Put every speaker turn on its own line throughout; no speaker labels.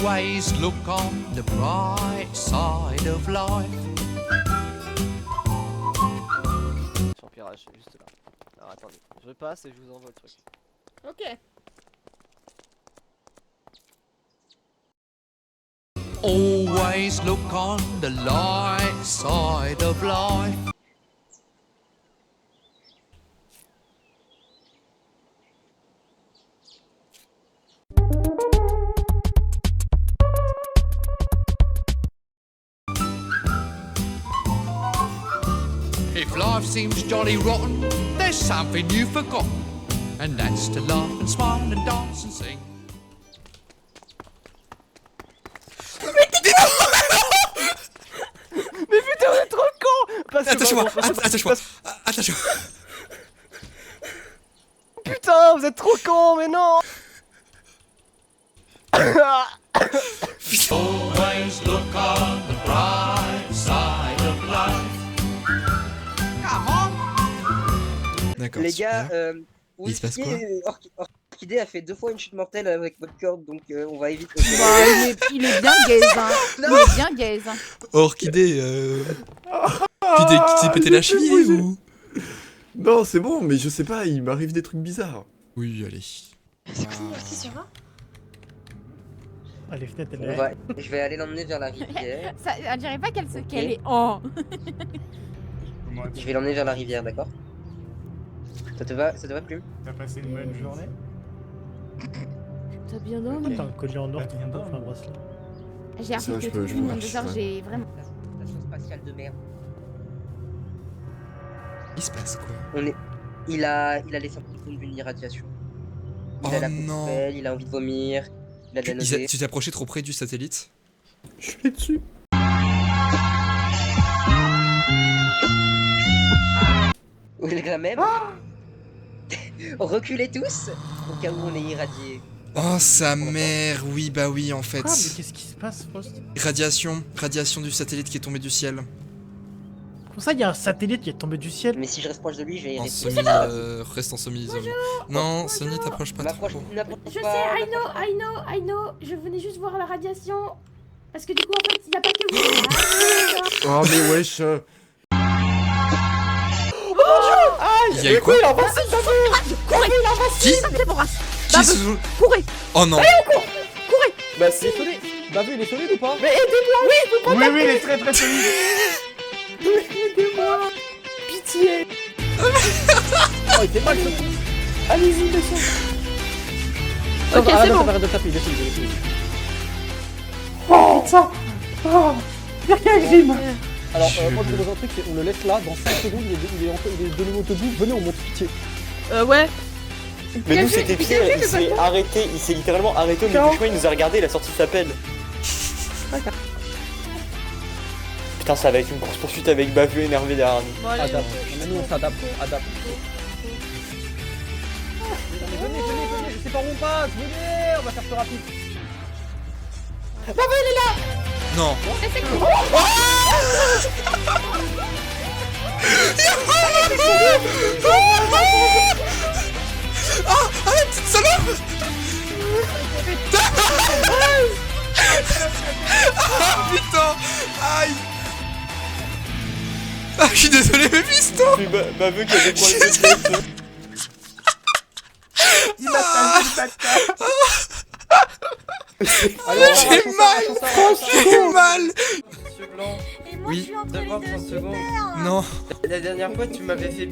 Always look on the bright side of life.
Sur Pirage, juste là. Alors attendez, je passe et je vous envoie le truc.
Ok.
Always look on the light side of life. If life seems jolly rotten, there's something you've forgotten, and that's to laugh and smile and dance and sing.
Mais putain, vous êtes trop con.
Attache-moi, attache-moi, attache-moi.
Putain, vous êtes trop con, mais non.
Always look on the bright side of life. Come on.
D'accord.
Les gars,
super. Il se passe quoi?
Orchidée a fait 2 fois une chute mortelle avec votre corde, donc on va éviter.
Bah, il est bien gaze, hein. Il est bien gaze. Hein.
Orchidée, tu t'es pété la cheville ou?
Non, c'est bon, mais je sais pas, il m'arrive des trucs bizarres.
Oui, allez.
Merci, ça va?
Ah, les fenêtres,
On va... Je vais aller l'emmener vers la rivière.
Ça, on dirait pas qu'elle est en.
Je vais l'emmener vers la rivière, d'accord? Ça te va, Plume?
T'as passé une bonne journée?
T'as bien dormi?
T'as un collier en or, t'as un bracelet.
J'ai
Ça,
appris
je
que
peux-
tout
je
le
peux
monde
marcher, ouais.
j'ai vraiment.
Station spatiale de merde.
Il se passe quoi?
Il a les symptômes d'une irradiation. Il
Oh
a la
non.
peau, il a envie de vomir, il a de la nausée.
Tu t'es approché trop près du satellite?
Je suis dessus.
Ou la même. Reculez tous, au cas où on est irradié.
Oh sa mère, oui bah oui en fait.
Quoi? Mais qu'est-ce qui se passe, Frost?
Radiation du satellite qui est tombé du ciel.
Comment ça, il y a un satellite qui est tombé du ciel?
Mais si je reste proche de lui, je vais y
En
rester.
semi, reste en semi-zone. Non, Sony t'approche pas trop.
N'approche
Je sais,
pas.
I know. Je venais juste voir la radiation. Parce que du coup, en fait, il n'y a pas que vous.
Oh, mais wesh.
Il y a eu quoi?
Courez,
Qui?
ça me débarrasse.
Qui
Bave,
se...
courez.
Oh non.
Bah c'est solide. Bavu, il est solide ou pas?
Mais aidez-moi, oui, je peux pas.
Oui, il est très très solide.
Aidez-moi. Pitié.
Oh, il fait mal ce coup. Allez-y, descends.
Ok, c'est bon.
Arrête de taper, il est solide.
Oh, ça. Oh, pire qu'un gym.
Alors, moi je vous propose un truc, c'est on le laisse là, dans 5 secondes, il est de nouveau debout, venez on monte pitié.
Ouais.
Mais nous c'était pire, il s'est arrêté, il s'est littéralement arrêté au milieu du chemin, il nous a regardé, il a sorti sa pelle. Putain, ça va être une course poursuite avec Bavu énervé derrière nous.
Bon, allez,
Adapte, nous on s'adapte, adapte. Venez, je sais pas où on passe, venez, on va faire plus rapide.
Non. Ah, arrête, petite salope. Ah putain. Aïe. Ah, je suis désolé, mes pistons.
Puis Bavu qui a des problèmes de tête.
J'ai mal.
Et moi,
Oui.
je suis entre les deux super.
Non.
La dernière fois tu m'avais fait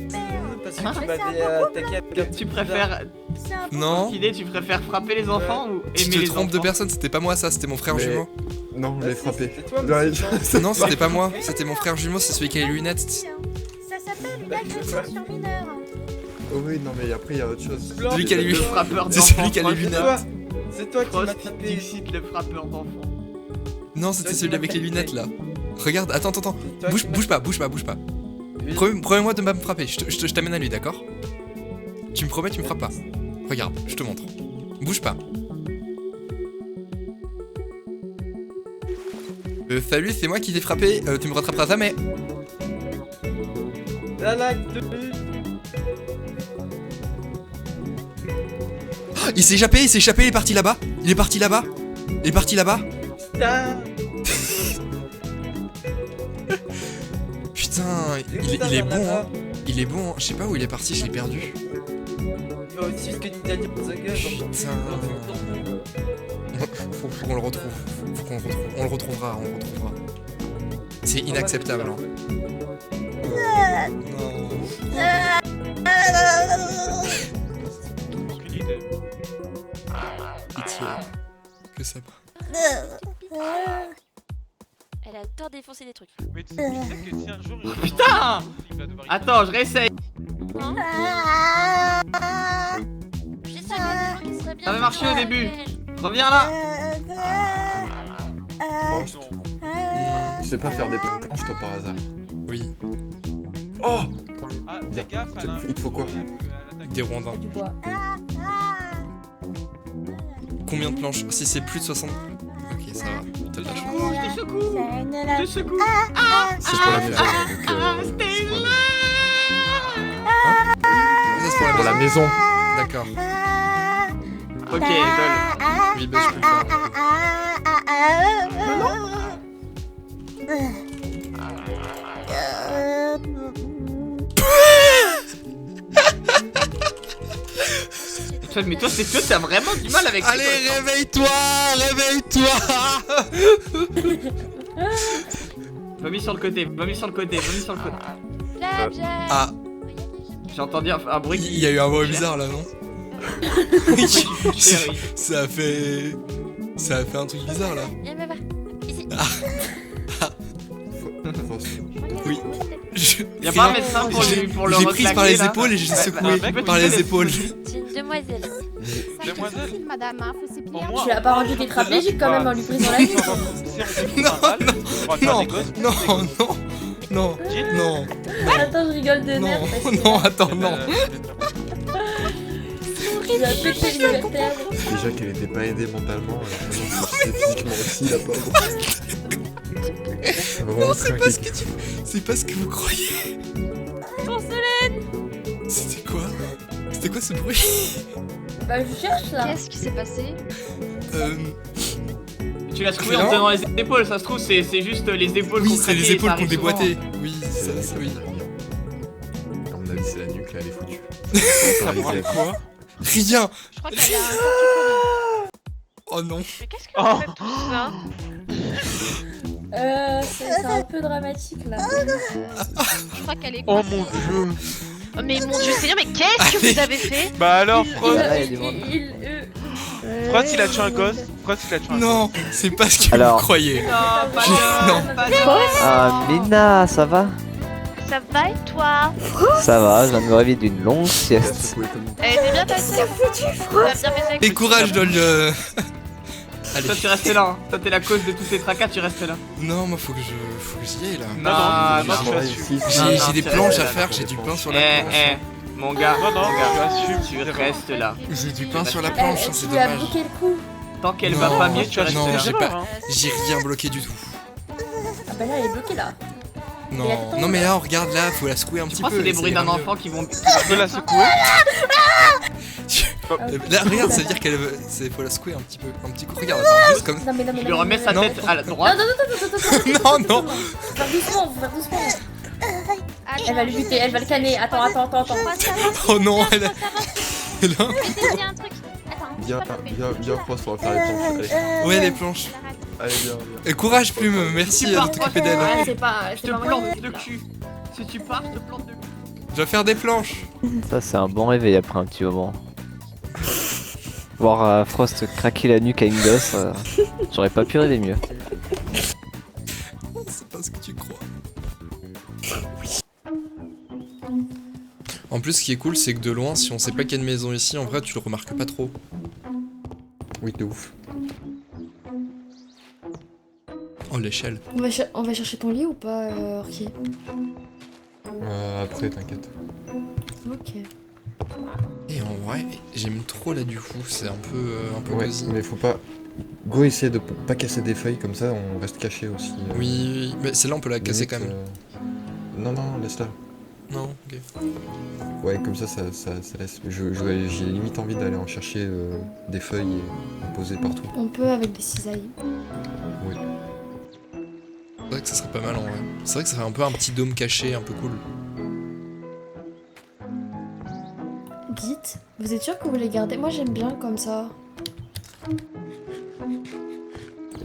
parce que tu
Mais c'est
m'avais
un
attaqué avec
Tu préfères,
C'est un peu
Non.
Orchidée, tu préfères frapper les enfants ou
Tu
aimer
te
les
trompes
enfants?
de personne, c'était pas moi ça, c'était mon frère
Mais-
jumeau.
Non, je l'ai frappé.
C'était toi,
Ouais,
mais
Non, c'était pas moi, c'était mon frère jumeau, c'est celui qui a les lunettes.
Ça s'appelle une agression sur mineur.
Oh oui, non, mais après, il y a autre chose.
Celui qui a les
Le
lunettes.
frappeur
C'est
d'enfants.
celui qui a les lunettes.
c'est toi qui m'as
Frost,
tapé.
Dixit, le frappeur d'enfants.
Non, c'était celui avec les lunettes là. Regarde, attends.
Toi
Bouge,
qui
bouge pas.
Oui.
Promets-moi de pas me frapper, je t'amène à lui, d'accord? Tu me promets, tu me frappes pas. Regarde, je te montre. Bouge pas. Salut, c'est moi qui t'ai frappé, tu me rattraperas jamais. Oh, il s'est échappé, il est parti là-bas. Il est parti là-bas. Putain, il est bon, hein. Il est bon, hein. Je sais pas où il est parti, je l'ai perdu.
Il va aussi vite que Ninja dit pour sa gueule.
Putain. Faut qu'on le retrouve. Faut qu'on le retrouve. On le retrouvera. C'est inacceptable. Hein. Non. Pitié. Que ça va.
Elle adore défoncer des trucs.
Mais tu sais que si un jour il
Putain. Attends, je réessaye.
J'ai ça, des gens qui seraient bien.
Ça avait marché au
dans le
début.
piège.
Reviens là.
Tu sais pas faire des planches toi par hasard.
Oui.
Oh.
Ah, fais gaffe, Alain.
Il te faut quoi?
Des rondins.
Du bois.
Combien de planches? Si c'est plus de 60. Ok, ça va. T'as de la chance.
Je te secoue. Je te secoue.
C'est pour la maison. Donc,
Ça, c'est
pour la maison.
D'accord.
Ok, gueule.
Oui, bah je peux le faire.
Mais toi, t'as vraiment du mal avec.
Allez, réveille-toi.
Va mis sur le côté.
La bière.
Ah,
J'entends dire un bruit.
il y a eu un bruit bizarre là, non?
Chérie.
Ça a fait un truc bizarre là.
Viens me voir. Ici.
Oui.
Y'a pas un médecin pour le
J'ai prise par
reclaquer,
les
là.
épaules et j'ai secoué
mec,
par les épaules.
C'est une demoiselle.
Demoiselle.
Facile, madame, hein, faut s'y plier.
Pour moi.
Tu l'as pas rendu tétraplégique quand même en lui brisant la nuque.
Non.
Attends, je rigole de nerfs. parce que-
Non, attends, non.
Il a pété une vertèbre.
Déjà qu'elle était pas aidée mentalement, maintenant c'est physiquement aussi la pauvre.
Non, c'est pas ce que tu... C'est pas ce que vous croyez.
Porcelaine.
C'était quoi ce bruit?
Bah, je cherche là.
Qu'est-ce qui s'est passé?
Tu l'as secoué en te tenant les épaules, ça se trouve, c'est juste les épaules
Oui,
qu'on
c'est les
craquait,
épaules
ça
qu'on
arrive
déboîtait. Oui, ça, oui.
À mon avis, c'est la nuque là, elle est foutue.
Ça prend quoi?
Rien.
Je crois qu'elle a un torticolis.
Oh non.
Mais qu'est-ce que vous faites tout ça?
C'est un peu dramatique là.
Je crois qu'elle est
Oh
coincée.
mon dieu.
Oh, mais mon dieu Seigneur, mais qu'est-ce que vous avez fait?
Bah alors, Frost,
Frost,
il a tué un gosse. Frost, il a tué un gosse.
Non, c'est pas ce que
Alors.
vous croyez.
Non, pas
Non.
de...
Ah, Mina, ça va?
Ça va et toi?
Ça va, je viens de me réveiller d'une longue sieste.
Secoué comme une-
Elle était bien passée. T'as bien fait ça.
Et courage de le... Allez.
Toi, tu restes là. Hein. Toi, t'es la cause de tous ces tracas, tu restes là.
Non, moi faut que j'y aille là.
Non,
non, tu assumes.
J'ai des
tu
planches
restes
à
là.
faire, j'ai du pain sur la planche.
Mon gars,
Non, non,
mon gars,
tu assumes.
tu restes là.
J'ai du pain sur la planche, hein, c'est
tu lui as
dommage.
bloqué le cou.
Tant qu'elle
Non,
va pas mieux, tu restes
non,
là.
j'ai pas... J'ai rien bloqué du tout.
Ah bah là, elle est bloquée là.
Non, non mais là, on regarde là, faut la secouer un petit
Je crois
peu.
que c'est les bruits d'un
ira mieux.
enfant qui vont...
Tu peux la secouer?
Là, regarde, ça veut dire qu'elle faut la secouer un petit peu, un petit coup. Regarde, attends, juste comme ça.
Non mais non mais
Tu lui
non,
remets
mais
sa
non,
tête à la droite.
Non, non.
Faut faire doucement, faut faire doucement. Elle va le buter, elle va le canner. Attends.
Oh non, elle a... Elle a...
Il y a un truc. Attends,
Viens, Frost, on va faire les planches. Allez,
Ouais, les planches.
allez, viens.
Et courage, Plume, merci
Tu
de
pars,
t'occuper d'elle.
Ouais, c'est pas
Je te
moi.
plante de cul. Si tu pars, je te plante de cul.
Je vais faire des planches.
Ça, c'est un bon réveil après un petit moment. Voir Frost craquer la nuque à une gosse, j'aurais pas pu rêver mieux.
C'est pas ce que tu crois. En plus, ce qui est cool, c'est que de loin, si on sait pas qu'il y a une maison ici, en vrai, tu le remarques pas trop.
Oui, de ouf.
Oh, l'échelle.
On va chercher ton lit ou pas, Orki?
Après, t'inquiète.
Ok.
Et en vrai, j'aime trop là du coup, c'est un peu
Ouais,
cosy.
mais faut pas... Go essayer de pas casser des feuilles, comme ça on reste caché aussi.
Oui, mais celle-là on peut la casser quand même.
Non, laisse-la.
Non, ok.
Ouais, comme ça laisse. J'ai limite envie d'aller en chercher des feuilles et en poser partout.
On peut avec des cisailles.
Oui.
C'est vrai que ça serait pas mal en vrai. C'est vrai que ça serait un peu un petit dôme caché, un peu cool.
Dites, vous êtes sûr que vous les gardez? Moi j'aime bien comme ça.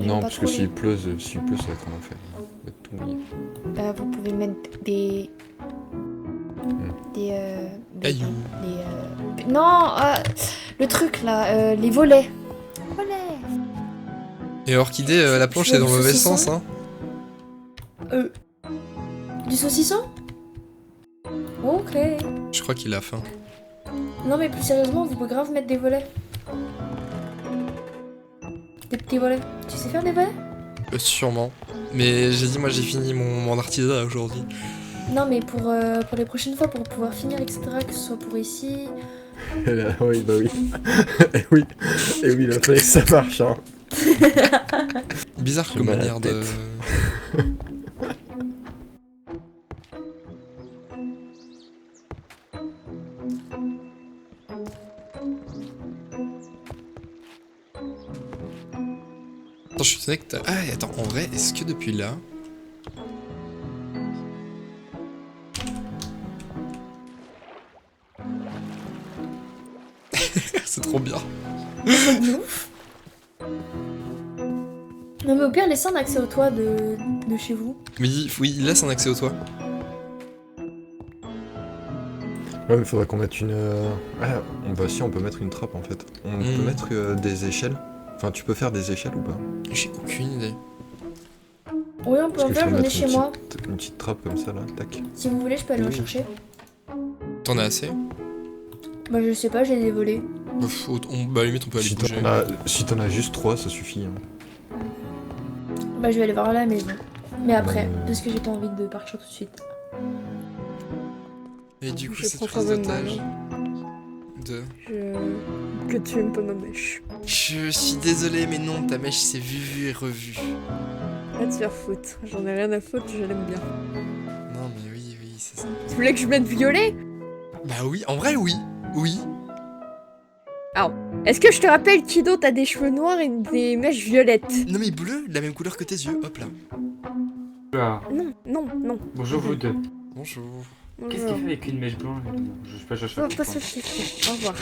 Non, parce que s'il pleut, ça va être un enfer. Ça va être tout mouillé.
Vous pouvez mettre des...
Cailloux.
Non, le truc là, les volets.
Et Orchidée, la planche est dans le mauvais sens, hein.
Du saucisson? Ok.
Je crois qu'il a faim.
Non mais plus sérieusement, vous pouvez grave mettre des volets. Des petits volets. Tu sais faire des volets?
Sûrement. Mais j'ai dit, moi j'ai fini mon artisanat aujourd'hui.
Non mais pour les prochaines fois, pour pouvoir finir, etc., que ce soit pour ici...
Oui, bah oui. Et oui, il a fallu que ça marche, hein.
Bizarre comme manière de... Attends, je suis étonné que t'as... Ah, attends, en vrai, est-ce que depuis là... C'est trop bien.
Non mais au pire, laissez un accès au toit de chez vous.
Oui, il laisse un accès au toit.
Ouais, mais faudrait qu'on mette une... Ah, si, on peut mettre une trappe en fait. On peut mettre des échelles. Enfin, tu peux faire des échelles ou pas?
J'ai aucune idée.
Oui, on peut en faire, j'en ai chez moi.
Une petite trappe comme ça là, tac.
Si vous voulez, je peux aller en chercher.
T'en as assez?
Bah je sais pas, j'ai des volets.
Bah limite on peut aller bouger.
Si t'en as juste 3, ça suffit. Hein.
Bah je vais aller voir à la maison. Mais après, parce que j'ai pas envie de partir tout de suite.
Et du coup cette prise d'otage
Que tu aimes pas ma mèche.
Je suis désolé mais non, ta mèche c'est vue et revue.
Va te faire foutre, j'en ai rien à foutre, je l'aime bien.
Non mais oui, c'est ça.
Tu voulais que je mette violet?
Bah oui, en vrai oui. Oui.
Alors, est-ce que je te rappelle qui d'autre a des cheveux noirs et des mèches violettes?
Non mais bleu, de la même couleur que tes yeux, hop là.
Non.
Bonjour vous deux.
Bonjour.
Qu'est-ce qu'il fait avec une mèche blanche? Je sais pas, je sais
pas se chiffrer. Au revoir.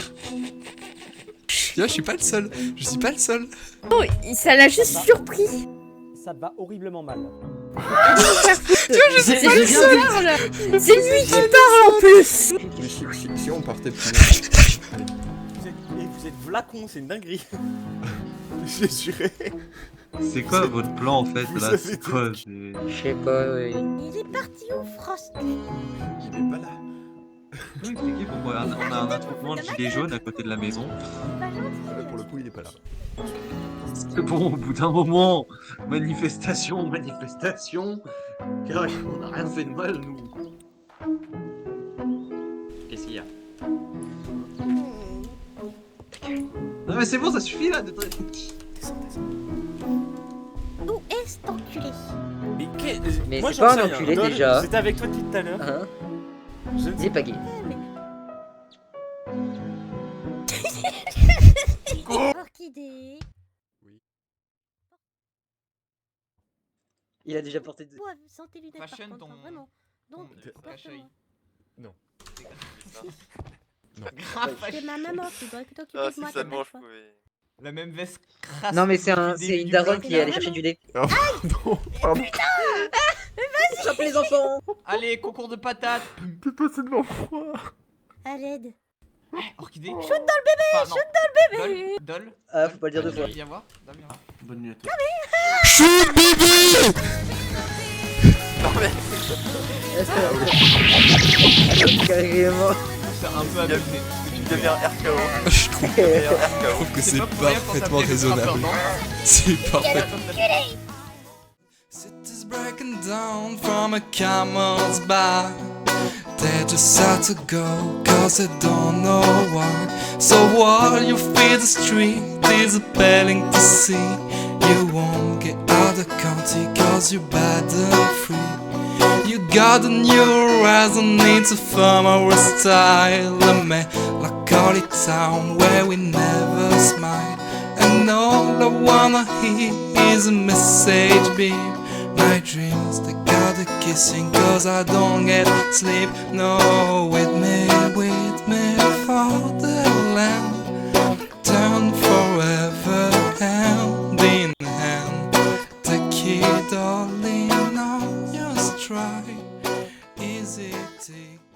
Je suis pas le seul. Je suis pas le seul.
Oh, ça l'a juste surpris.
Ça va horriblement mal.
Tu vois, je suis pas le seul.
C'est lui qui parle en plus.
Si on partait plus
Vous êtes vlacon, c'est une dinguerie. J'ai juré.
C'est quoi votre plan en fait là? C'est quoi?
Je sais pas, oui.
Il est parti où, Frost?
Il est pas là.
Tu peux expliquer pourquoi on a un attroupement de gilets jaunes à côté de la maison?
Pour le coup, il est pas là.
C'est bon, au bout d'un moment, manifestation. Car on n'a rien fait de mal, nous. Qu'est-ce qu'il y a? Non mais c'est bon, ça suffit là.
Où est cet enculé?
Mais
moi,
c'est pas un enculé
Dol,
déjà.
J'étais avec toi tout à l'heure.
Hein? C'est pas gay.
Orchidée.
Il a déjà porté de...
Sans tes lunettes par contre, hein, vraiment. Donc,
Non.
c'est ma maman qui doit t'occuper de moi.
La même veste crasse.
Non mais c'est une daronne qui est allée chercher du lait.
Non, pardon.
Vas-y.
Chope les enfants.
Allez, concours de patates.
T'es passé devant moi.
À l'aide.
Orchidée.
Shoot dans le bébé, shoot dans le bébé.
Dol.
Ah, faut pas le dire deux fois.
Viens voir. Bonne nuit à toi.
Shoot bébé.
Non mais...
Carrément.
C'est un peu abusé.
Tu deviens RKO.
Je trouve que c'est parfaitement raisonnable. C'est parfaitement... City's breaking down from a camel's back. They just had to go, cause they don't know why. So while you feed the street, it's appealing to see. You won't get out of the country, cause you're bad and free. You got a new horizon, need to form our style. A melancholy town where we never smile. And all I wanna hear is a message beam. My dreams, they got a kissing cause I don't get sleep. No, with me fatherland. Turn forever hand in hand. Take it all in on your stride. Easy take.